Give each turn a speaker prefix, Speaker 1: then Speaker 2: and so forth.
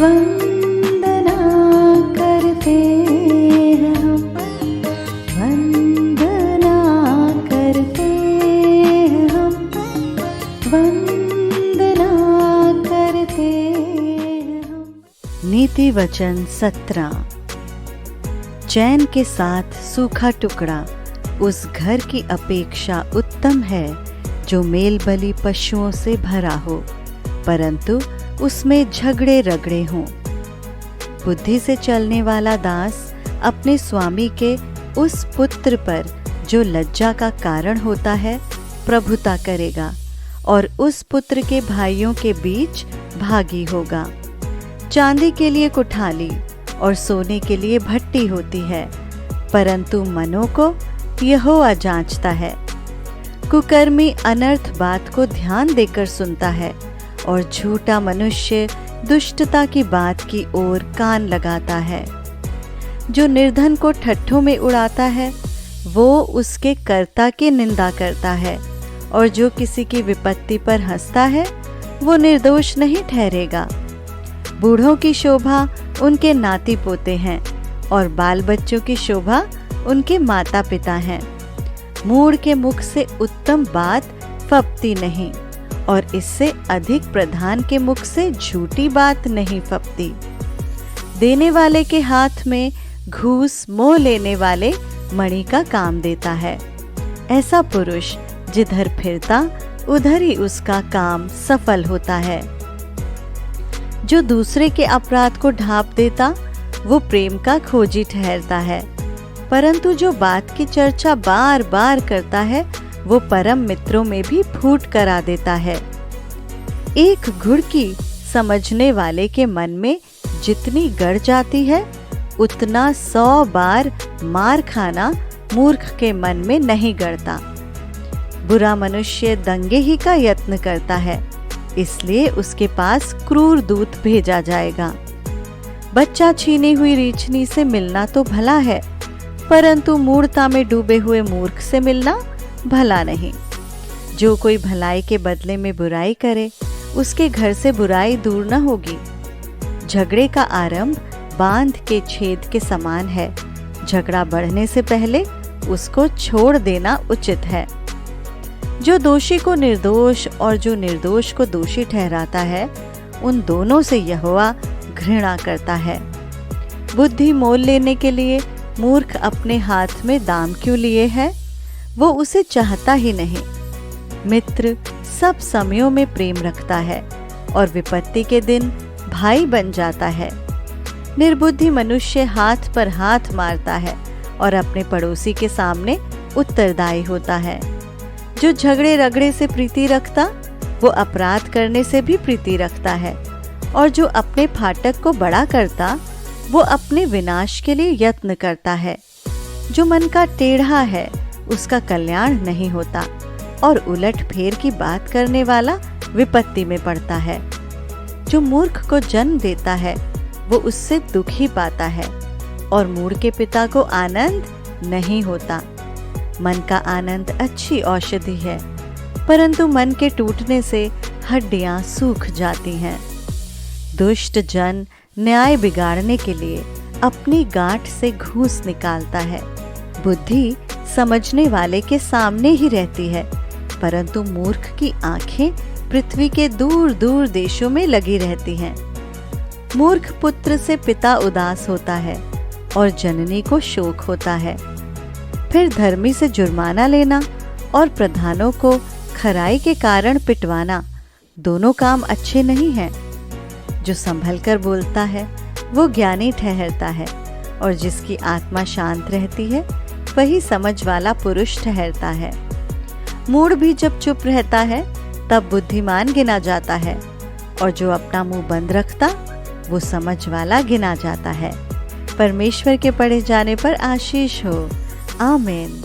Speaker 1: वंदना करते हैं हम, वंदना करते हैं हम, वंदना करते हैं हम। नीति वचन 17। चैन के साथ सूखा टुकड़ा उस घर की अपेक्षा उत्तम है जो मेल बलि पशुओं से भरा हो, परंतु उसमें झगड़े रगड़े हों। बुद्धि से चलने वाला दास अपने स्वामी के उस पुत्र पर जो लज्जा का कारण होता है प्रभुता करेगा और उस पुत्र के भाइयों के बीच भागी होगा। चांदी के लिए कुठाली और सोने के लिए भट्टी होती है, परंतु मनों को यहोवा जांचता है। कुकर्मी अनर्थ बात को ध्यान देकर सुनता है और झूठा मनुष्य दुष्टता की बात की ओर कान लगाता है। जो निर्धन को ठट्ठों में उड़ाता है वो उसके कर्ता की निंदा करता है, और जो किसी की विपत्ति पर हंसता है वो निर्दोष नहीं ठहरेगा। बूढ़ों की शोभा उनके नाती पोते हैं और बाल बच्चों की शोभा उनके माता पिता हैं। मूढ़ के मुख से उत्तम बात फबती नहीं, और इससे अधिक प्रधान के मुख से झूठी बात नहीं फबती। देने वाले के हाथ में घूस मोह लेने वाले मणि का काम देता है। ऐसा पुरुष जिधर फिरता उधर ही उसका काम सफल होता है। जो दूसरे के अपराध को ढांप देता वो प्रेम का खोजी ठहरता है, परंतु जो बात की चर्चा बार बार करता है वो परम मित्रों में भी फूट करा देता है। एक घुड़की समझने वाले के मन में जितनी गड़ जाती है उतना 100 बार मार खाना मूर्ख के मन में नहीं गड़ता। बुरा मनुष्य दंगे ही का यत्न करता है, इसलिए उसके पास क्रूर दूत भेजा जाएगा। बच्चा छीनी हुई रीछनी से मिलना तो भला है, परंतु मूढ़ता में डूबे हुए मूर्ख से मिलना भला नहीं। जो कोई भलाई के बदले में बुराई करे उसके घर से बुराई दूर न होगी। झगड़े का आरंभ बांध के छेद के समान है। झगड़ा बढ़ने से पहले उसको छोड़ देना उचित है। जो दोषी को निर्दोष और जो निर्दोष को दोषी ठहराता है उन दोनों से यहोवा घृणा करता है। बुद्धि मोल लेने के लिए मूर्ख अपने हाथ में दाम क्यों लिए है? वो उसे चाहता ही नहीं। मित्र सब समयों में प्रेम रखता है और विपत्ति के दिन भाई बन जाता है। निर्बुद्धि मनुष्य हाथ पर हाथ मारता है और अपने पड़ोसी के सामने उत्तरदायी होता है। जो झगड़े रगड़े से प्रीति रखता वो अपराध करने से भी प्रीति रखता है, और जो अपने फाटक को बड़ा करता वो अपने विनाश के लिए यत्न करता है। जो मन का टेढ़ा है उसका कल्याण नहीं होता, और उलट फेर की बात करने वाला विपत्ति में पड़ता है। जो मूर्ख को जन्म देता है वो उससे दुख ही पाता है, और मूढ़ के पिता को आनंद नहीं होता। मन का आनंद अच्छी औषधि है, परंतु मन के टूटने से हड्डियां सूख जाती हैं। दुष्ट जन न्याय बिगाड़ने के लिए अपनी गांठ से घूस निकालता है। बुद्धि समझने वाले के सामने ही रहती है, परंतु मूर्ख की आंखें पृथ्वी के दूर दूर देशों में लगी रहती हैं। मूर्ख पुत्र से पिता उदास होता है और जननी को शोक होता है। फिर धर्मी से जुर्माना लेना और प्रधानों को खराई के कारण पिटवाना दोनों काम अच्छे नहीं हैं। जो संभल कर बोलता है वो ज्ञानी ठहरता है, और जिसकी आत्मा शांत रहती है वही समझ वाला पुरुष ठहरता है। मूढ़ भी जब चुप रहता है तब बुद्धिमान गिना जाता है, और जो अपना मुंह बंद रखता वो समझ वाला गिना जाता है। परमेश्वर के पढ़े जाने पर आशीष हो। आमीन।